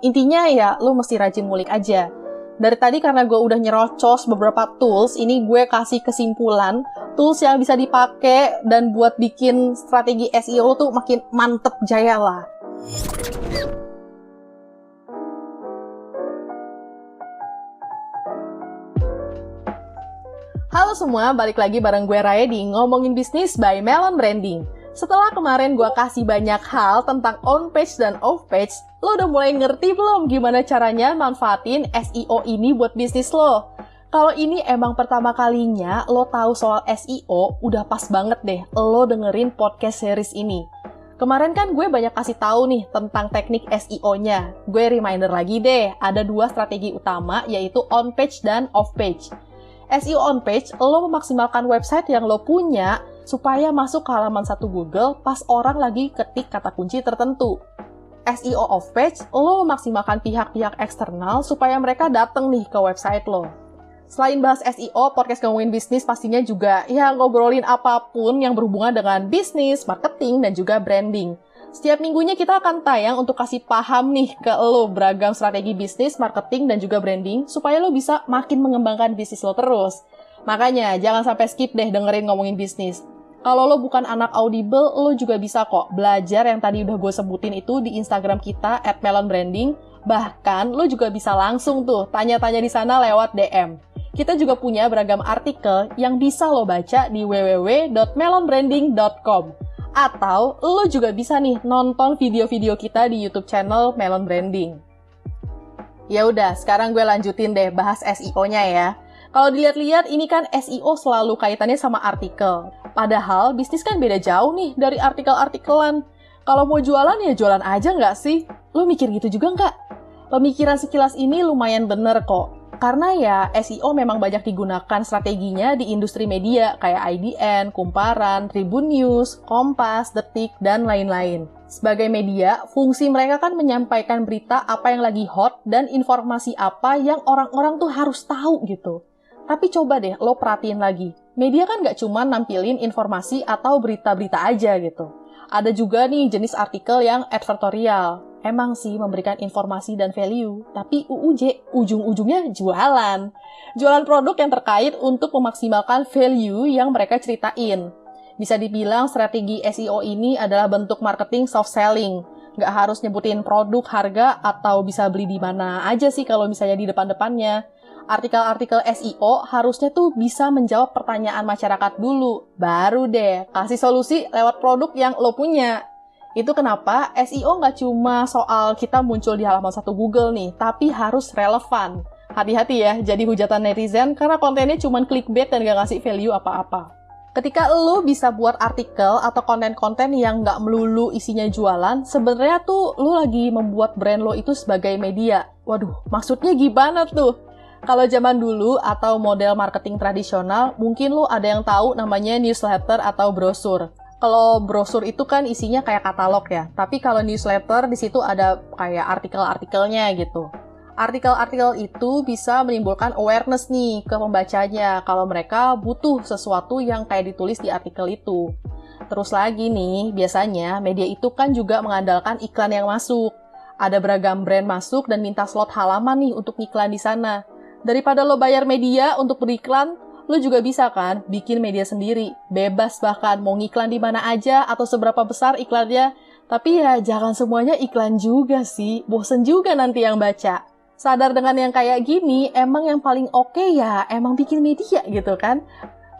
Intinya ya, lu mesti rajin ngulik aja. Dari tadi karena gue udah nyerocos beberapa tools, ini gue kasih kesimpulan, tools yang bisa dipakai dan buat bikin strategi SEO tuh makin mantep jaya lah. Halo semua, balik lagi bareng gue Raya di Ngomongin Bisnis by Melon Branding. Setelah kemarin gue kasih banyak hal tentang on-page dan off-page, lo udah mulai ngerti belum gimana caranya manfaatin SEO ini buat bisnis lo? Kalau ini emang pertama kalinya lo tahu soal SEO, udah pas banget deh lo dengerin podcast series ini. Kemarin kan gue banyak kasih tahu nih tentang teknik SEO-nya. Gue reminder lagi deh, ada 2 strategi utama yaitu on-page dan off-page. SEO on page, lo memaksimalkan website yang lo punya supaya masuk ke halaman 1 Google pas orang lagi ketik kata kunci tertentu. SEO off page, lo memaksimalkan pihak-pihak eksternal supaya mereka datang nih ke website lo. Selain bahas SEO, podcast Ngomongin Bisnis pastinya juga ngobrolin apapun yang berhubungan dengan bisnis, marketing, dan juga branding. Setiap minggunya kita akan tayang untuk kasih paham nih ke lo beragam strategi bisnis, marketing, dan juga branding supaya lo bisa makin mengembangkan bisnis lo terus. Makanya jangan sampai skip deh dengerin Ngomongin Bisnis. Kalau lo bukan anak Audible, lo juga bisa kok belajar yang tadi udah gue sebutin itu di Instagram kita @melonbranding. Bahkan lo juga bisa langsung tuh tanya-tanya di sana lewat DM. Kita juga punya beragam artikel yang bisa lo baca di www.melonbranding.com. Atau lo juga bisa nih nonton video-video kita di YouTube channel Melon Branding. Ya udah, sekarang gue lanjutin deh bahas SEO-nya ya. Kalau dilihat-lihat ini kan SEO selalu kaitannya sama artikel. Padahal bisnis kan beda jauh nih dari artikel-artikelan. Kalau mau jualan ya jualan aja nggak sih? Lo mikir gitu juga nggak? Pemikiran sekilas ini lumayan bener kok. Karena ya SEO memang banyak digunakan strateginya di industri media kayak IDN, Kumparan, Tribun News, Kompas, Detik, dan lain-lain. Sebagai media, fungsi mereka kan menyampaikan berita apa yang lagi hot dan informasi apa yang orang-orang tuh harus tahu gitu. Tapi coba deh lo perhatiin lagi, media kan nggak cuma nampilin informasi atau berita-berita aja gitu. Ada juga nih jenis artikel yang advertorial. Emang sih memberikan informasi dan value, tapi ujung-ujungnya jualan. Jualan produk yang terkait untuk memaksimalkan value yang mereka ceritain. Bisa dibilang strategi SEO ini adalah bentuk marketing soft selling. Nggak harus nyebutin produk, harga, atau bisa beli di mana aja sih kalau misalnya di depan-depannya. Artikel-artikel SEO harusnya tuh bisa menjawab pertanyaan masyarakat dulu. Baru deh kasih solusi lewat produk yang lo punya. Itu kenapa SEO nggak cuma soal kita muncul di halaman 1 Google nih, tapi harus relevan. Hati-hati ya, jadi hujatan netizen karena kontennya cuma clickbait dan nggak ngasih value apa-apa. Ketika lo bisa buat artikel atau konten-konten yang nggak melulu isinya jualan, sebenarnya tuh lo lagi membuat brand lo itu sebagai media. Waduh, maksudnya gimana tuh? Kalau zaman dulu atau model marketing tradisional, mungkin lo ada yang tahu namanya newsletter atau brosur. Kalau brosur itu kan isinya kayak katalog ya, tapi kalau newsletter di situ ada kayak artikel-artikelnya gitu. Artikel-artikel itu bisa menimbulkan awareness nih ke pembacanya kalau mereka butuh sesuatu yang kayak ditulis di artikel itu. Terus lagi nih, biasanya media itu kan juga mengandalkan iklan yang masuk. Ada beragam brand masuk dan minta slot halaman nih untuk iklan di sana. Daripada lo bayar media untuk beriklan, lo juga bisa kan bikin media sendiri, bebas bahkan mau ngiklan di mana aja atau seberapa besar iklannya. Tapi ya jangan semuanya iklan juga sih, bosen juga nanti yang baca. Sadar dengan yang kayak gini, emang yang paling oke ya emang bikin media gitu kan.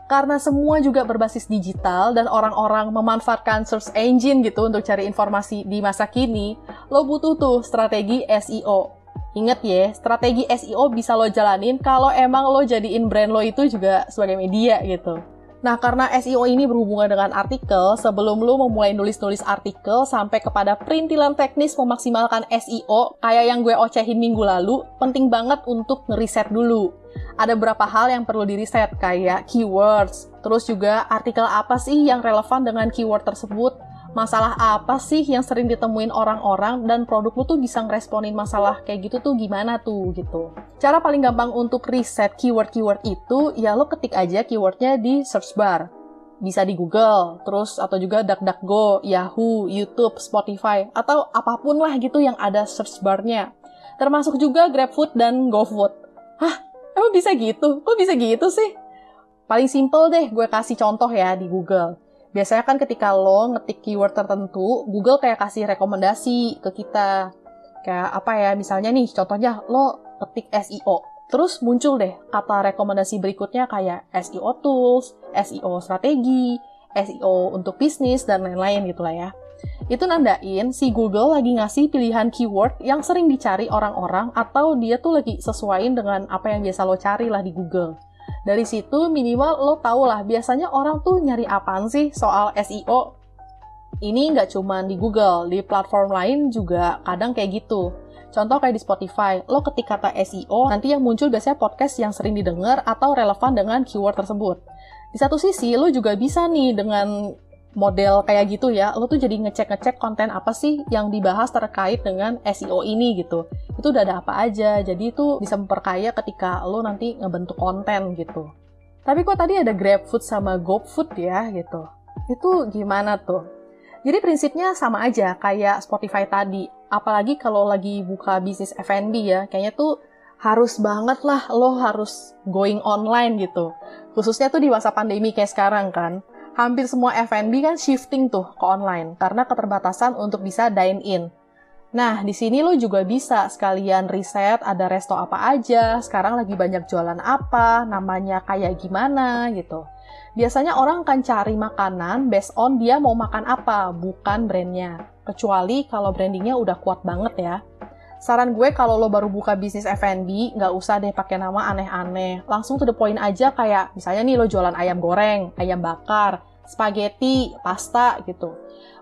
Karena semua juga berbasis digital dan orang-orang memanfaatkan search engine gitu untuk cari informasi di masa kini, lo butuh tuh strategi SEO. Ingat ya, strategi SEO bisa lo jalanin kalau emang lo jadiin brand lo itu juga sebagai media gitu. Nah, karena SEO ini berhubungan dengan artikel, sebelum lo memulai nulis-nulis artikel sampai kepada perintilan teknis memaksimalkan SEO, kayak yang gue ocehin minggu lalu, penting banget untuk ngeriset dulu. Ada beberapa hal yang perlu diriset, kayak keywords, terus juga artikel apa sih yang relevan dengan keyword tersebut, masalah apa sih yang sering ditemuin orang-orang, dan produk lu tuh bisa ngeresponin masalah kayak gitu tuh gimana tuh gitu. Cara paling gampang untuk riset keyword-keyword itu, ya lo ketik aja keywordnya di search bar. Bisa di Google, terus atau juga DuckDuckGo, Yahoo, YouTube, Spotify, atau apapun lah gitu yang ada search bar-nya. Termasuk juga GrabFood dan GoFood. Hah? Emang bisa gitu? Kok bisa gitu sih? Paling simple deh, gue kasih contoh ya di Google. Biasanya kan ketika lo ngetik keyword tertentu, Google kayak kasih rekomendasi ke kita. Kayak apa ya, misalnya nih, contohnya lo ketik SEO. Terus muncul deh kata rekomendasi berikutnya kayak SEO tools, SEO strategi, SEO untuk bisnis, dan lain-lain gitu lah ya. Itu nandain si Google lagi ngasih pilihan keyword yang sering dicari orang-orang atau dia tuh lagi sesuaiin dengan apa yang biasa lo cari lah di Google. Dari situ minimal lo tau lah biasanya orang tuh nyari apaan sih soal SEO. Ini nggak cuma di Google, di platform lain juga kadang kayak gitu. Contoh kayak di Spotify, lo ketik kata SEO, nanti yang muncul biasanya podcast yang sering didengar atau relevan dengan keyword tersebut. Di satu sisi, lo juga bisa nih dengan model kayak gitu ya, lo tuh jadi ngecek-ngecek konten apa sih yang dibahas terkait dengan SEO ini gitu. Itu udah ada apa aja, jadi itu bisa memperkaya ketika lo nanti ngebentuk konten gitu. Tapi kok tadi ada GrabFood sama GoFood ya gitu. Itu gimana tuh? Jadi prinsipnya sama aja kayak Spotify tadi. Apalagi kalau lagi buka bisnis F&B ya, kayaknya tuh harus banget lah lo harus going online gitu. Khususnya tuh di masa pandemi kayak sekarang kan. Hampir semua F&B kan shifting tuh ke online karena keterbatasan untuk bisa dine in. Nah, di sini lo juga bisa sekalian riset ada resto apa aja, sekarang lagi banyak jualan apa, namanya kayak gimana gitu. Biasanya orang akan cari makanan based on dia mau makan apa, bukan brandnya. Kecuali kalau brandingnya udah kuat banget ya. Saran gue kalau lo baru buka bisnis F&B, nggak usah deh pakai nama aneh-aneh. Langsung to the point aja kayak, misalnya nih lo jualan ayam goreng, ayam bakar, spaghetti, pasta gitu.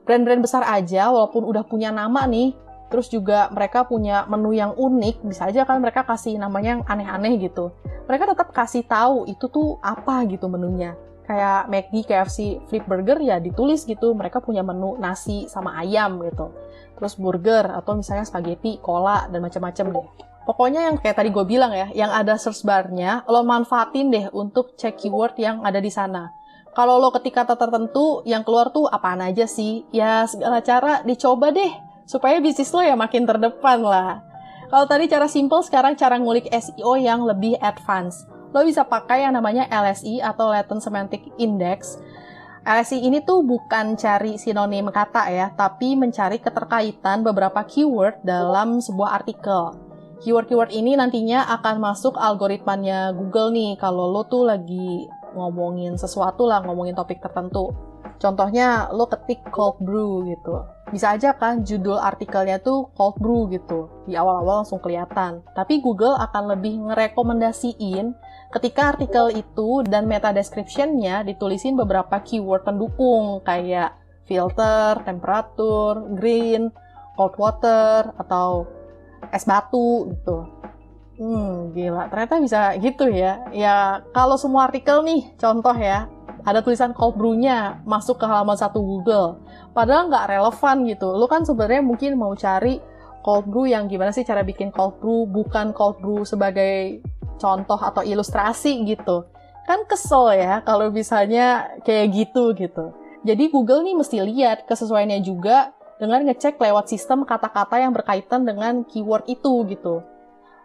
Brand-brand besar aja, walaupun udah punya nama nih, terus juga mereka punya menu yang unik, bisa aja kan mereka kasih namanya yang aneh-aneh gitu. Mereka tetap kasih tahu itu tuh apa gitu menunya. Kayak McD, KFC, Flip Burger ya ditulis gitu, mereka punya menu nasi sama ayam gitu. Terus burger, atau misalnya spaghetti, cola, dan macam-macam deh. Pokoknya yang kayak tadi gue bilang ya, yang ada search bar-nya, lo manfaatin deh untuk cek keyword yang ada di sana. Kalau lo ketik kata tertentu, yang keluar tuh apaan aja sih? Ya segala cara dicoba deh, supaya bisnis lo ya makin terdepan lah. Kalau tadi cara simple, sekarang cara ngulik SEO yang lebih advance. Lo bisa pakai yang namanya LSI atau Latent Semantic Index. LSI ini tuh bukan cari sinonim kata ya, tapi mencari keterkaitan beberapa keyword dalam sebuah artikel. Keyword-keyword ini nantinya akan masuk algoritmanya Google nih, kalau lo tuh lagi ngomongin sesuatu lah, ngomongin topik tertentu. Contohnya, lo ketik cold brew gitu. Bisa aja kan judul artikelnya tuh cold brew gitu. Di awal-awal langsung kelihatan. Tapi Google akan lebih ngerekomendasiin ketika artikel itu dan meta description-nya ditulisin beberapa keyword pendukung kayak filter, temperatur, green, cold water, atau es batu gitu. Gila, ternyata bisa gitu ya. Ya, kalau semua artikel nih, contoh ya, ada tulisan cold brew-nya masuk ke halaman 1 Google. Padahal nggak relevan gitu. Lu kan sebenarnya mungkin mau cari cold brew yang gimana sih cara bikin cold brew, bukan cold brew sebagai contoh atau ilustrasi gitu. Kan kesel ya kalau misalnya kayak gitu. Jadi Google nih mesti lihat kesesuaiannya juga dengan ngecek lewat sistem kata-kata yang berkaitan dengan keyword itu gitu.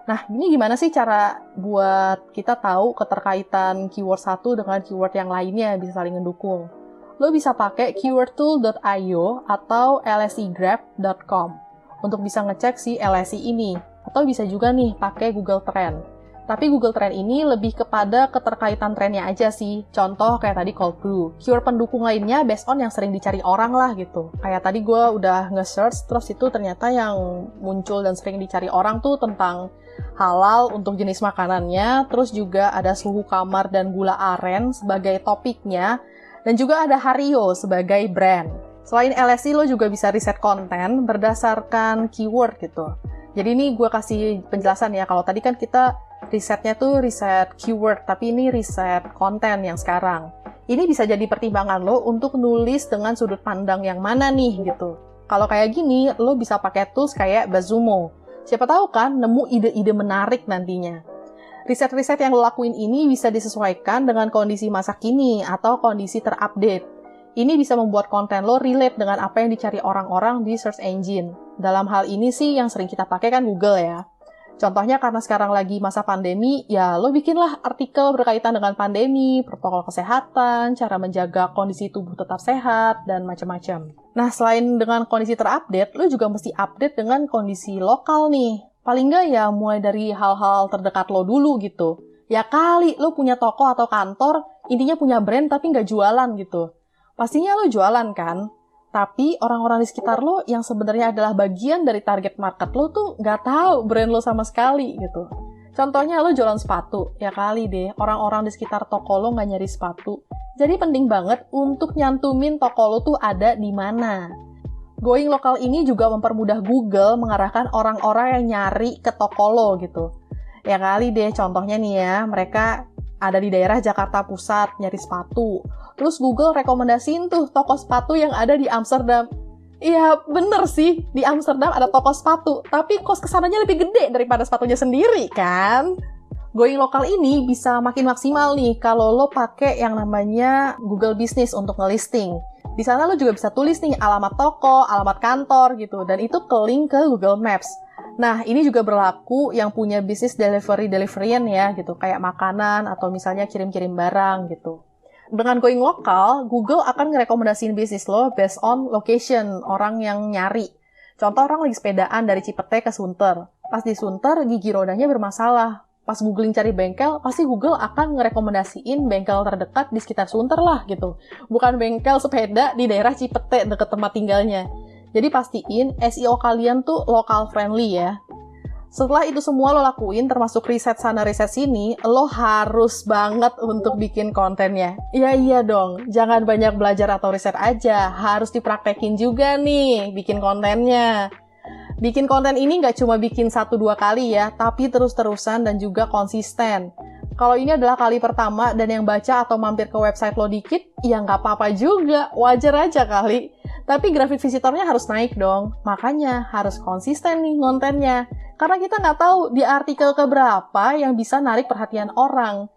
Nah, ini gimana sih cara buat kita tahu keterkaitan keyword satu dengan keyword yang lainnya bisa saling mendukung? Lo bisa pakai keywordtool.io atau lsigraph.com untuk bisa ngecek si LSI ini. Atau bisa juga nih pakai Google Trend. Tapi Google Trend ini lebih kepada keterkaitan trennya aja sih. Contoh kayak tadi cold brew. Keyword pendukung lainnya based on yang sering dicari orang lah gitu. Kayak tadi gue udah nge-search, terus itu ternyata yang muncul dan sering dicari orang tuh tentang halal untuk jenis makanannya, terus juga ada suhu kamar dan gula aren sebagai topiknya, dan juga ada Hario sebagai brand. Selain LSI, lo juga bisa riset konten berdasarkan keyword gitu. Jadi ini gue kasih penjelasan ya, kalau tadi kan kita risetnya tuh riset keyword, tapi ini riset konten yang sekarang. Ini bisa jadi pertimbangan lo untuk nulis dengan sudut pandang yang mana nih gitu. Kalau kayak gini, lo bisa pakai tools kayak Bazumo. Siapa tahu kan nemu ide-ide menarik nantinya. Riset-riset yang lo lakuin ini bisa disesuaikan dengan kondisi masa kini atau kondisi terupdate. Ini bisa membuat konten lo relate dengan apa yang dicari orang-orang di search engine. Dalam hal ini sih yang sering kita pakai kan Google ya. Contohnya karena sekarang lagi masa pandemi, ya lo bikinlah artikel berkaitan dengan pandemi, protokol kesehatan, cara menjaga kondisi tubuh tetap sehat, dan macam-macam. Nah, selain dengan kondisi terupdate, lo juga mesti update dengan kondisi lokal nih. Paling nggak ya mulai dari hal-hal terdekat lo dulu gitu. Ya kali lo punya toko atau kantor, intinya punya brand tapi nggak jualan gitu. Pastinya lo jualan kan? Tapi orang-orang di sekitar lo yang sebenarnya adalah bagian dari target market lo tuh nggak tahu brand lo sama sekali gitu. Contohnya lo jualan sepatu, ya kali deh orang-orang di sekitar toko lo nggak nyari sepatu. Jadi penting banget untuk nyantumin toko lo tuh ada di mana. Going lokal ini juga mempermudah Google mengarahkan orang-orang yang nyari ke toko lo gitu. Ya kali deh contohnya nih ya, mereka ada di daerah Jakarta Pusat nyari sepatu. Terus Google rekomendasiin tuh toko sepatu yang ada di Amsterdam. Iya bener sih, di Amsterdam ada toko sepatu, tapi kos kesananya lebih gede daripada sepatunya sendiri kan? Going lokal ini bisa makin maksimal nih kalau lo pakai yang namanya Google Business untuk ngelisting. Di sana lo juga bisa tulis nih alamat toko, alamat kantor gitu, dan itu ke link ke Google Maps. Nah, ini juga berlaku yang punya bisnis delivery-deliverian ya gitu, kayak makanan atau misalnya kirim-kirim barang gitu. Dengan going lokal, Google akan ngerekomendasiin bisnis lo based on location, orang yang nyari. Contoh orang lagi sepedaan dari Cipete ke Sunter. Pas di Sunter, gigi rodanya bermasalah. Pas googling cari bengkel, pasti Google akan ngerekomendasiin bengkel terdekat di sekitar Sunter lah gitu. Bukan bengkel sepeda di daerah Cipete deket tempat tinggalnya. Jadi pastiin SEO kalian tuh local friendly ya. Setelah itu semua lo lakuin, termasuk riset sana riset sini, lo harus banget untuk bikin kontennya. Iya dong, jangan banyak belajar atau riset aja, harus dipraktekin juga nih bikin kontennya. Bikin konten ini nggak cuma bikin 1-2 kali ya, tapi terus-terusan dan juga konsisten. Kalau ini adalah kali pertama dan yang baca atau mampir ke website lo dikit, ya nggak apa-apa juga, wajar aja kali. Tapi grafik visitornya harus naik dong, makanya harus konsisten nih kontennya. Karena kita nggak tahu di artikel keberapa yang bisa narik perhatian orang.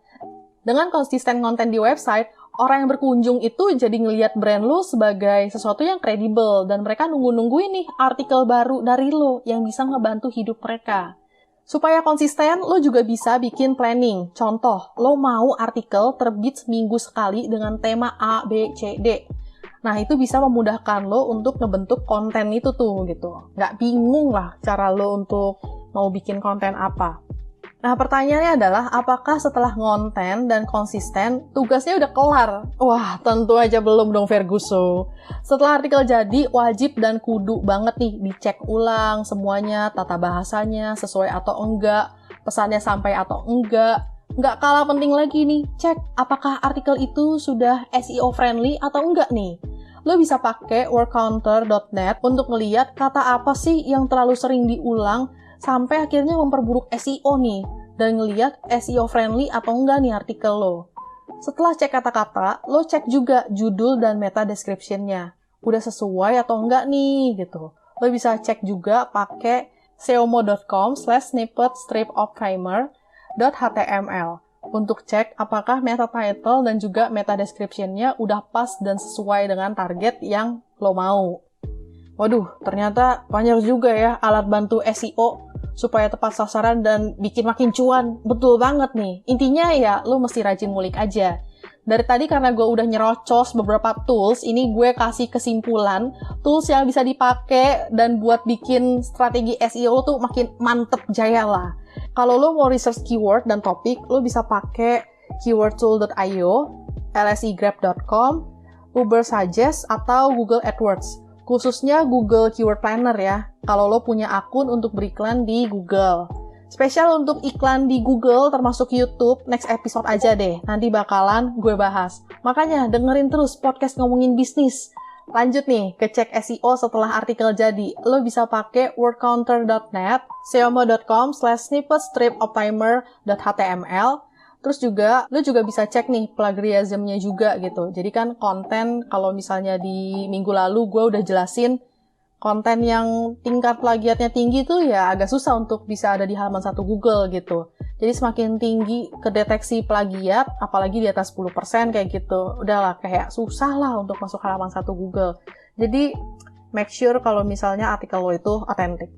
Dengan konsisten konten di website, orang yang berkunjung itu jadi ngelihat brand lo sebagai sesuatu yang kredibel dan mereka nunggu-nungguin nih artikel baru dari lo yang bisa ngebantu hidup mereka. Supaya konsisten, lo juga bisa bikin planning. Contoh, lo mau artikel terbit seminggu sekali dengan tema A, B, C, D. Nah, itu bisa memudahkan lo untuk ngebentuk konten itu tuh, gitu. Nggak bingung lah cara lo untuk mau bikin konten apa. Nah, pertanyaannya adalah, apakah setelah ngonten dan konsisten, tugasnya udah kelar? Wah, tentu aja belum dong, Ferguso. Setelah artikel jadi, wajib dan kudu banget nih dicek ulang semuanya, tata bahasanya, sesuai atau enggak, pesannya sampai atau enggak. Nggak kalah penting lagi nih, cek apakah artikel itu sudah SEO friendly atau enggak nih. Lo bisa pakai wordcounter.net untuk ngeliat kata apa sih yang terlalu sering diulang sampai akhirnya memperburuk SEO nih, dan ngeliat SEO friendly atau enggak nih artikel lo. Setelah cek kata-kata, lo cek juga judul dan meta description-nya. Udah sesuai atau enggak nih, gitu. Lo bisa cek juga pakai seomo.com/snippet-strip-of-timer.html untuk cek apakah meta title dan juga meta description-nya udah pas dan sesuai dengan target yang lo mau. Waduh, ternyata banyak juga ya alat bantu SEO supaya tepat sasaran dan bikin makin cuan. Betul banget nih. Intinya ya, lo mesti rajin ngulik aja. Dari tadi karena gue udah nyerocos beberapa tools, ini gue kasih kesimpulan tools yang bisa dipakai dan buat bikin strategi SEO tuh makin mantep jaya lah. Kalau lo mau research keyword dan topik, lo bisa pakai keywordtool.io, lsegrab.com, Ubersuggest, atau Google AdWords. Khususnya Google Keyword Planner ya, kalau lo punya akun untuk beriklan di Google. Spesial untuk iklan di Google termasuk YouTube, next episode aja deh, nanti bakalan gue bahas. Makanya dengerin terus podcast ngomongin bisnis. Lanjut nih, ke cek SEO setelah artikel jadi. Lo bisa pakai wordcounter.net, seomo.com/snippet-strip-of-timer.html. Terus juga, lo juga bisa cek nih plagiarism-nya juga gitu. Jadi kan konten, kalau misalnya di minggu lalu gue udah jelasin, konten yang tingkat plagiatnya tinggi tuh ya agak susah untuk bisa ada di halaman 1 Google gitu. Jadi semakin tinggi kedeteksi plagiat, apalagi di atas 10% kayak gitu, udahlah kayak susah lah untuk masuk halaman 1 Google. Jadi make sure kalau misalnya artikel lo itu authentic.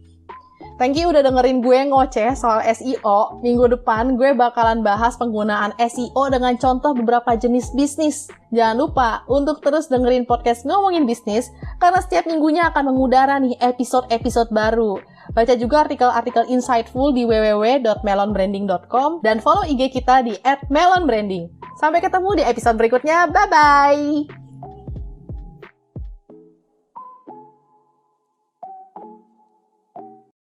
Thank you udah dengerin gue ngoceh soal SEO. Minggu depan gue bakalan bahas penggunaan SEO dengan contoh beberapa jenis bisnis. Jangan lupa untuk terus dengerin podcast Ngomongin Bisnis, karena setiap minggunya akan mengudara nih episode-episode baru. Baca juga artikel-artikel insightful di www.melonbranding.com dan follow IG kita di @melonbranding. Sampai ketemu di episode berikutnya. Bye-bye!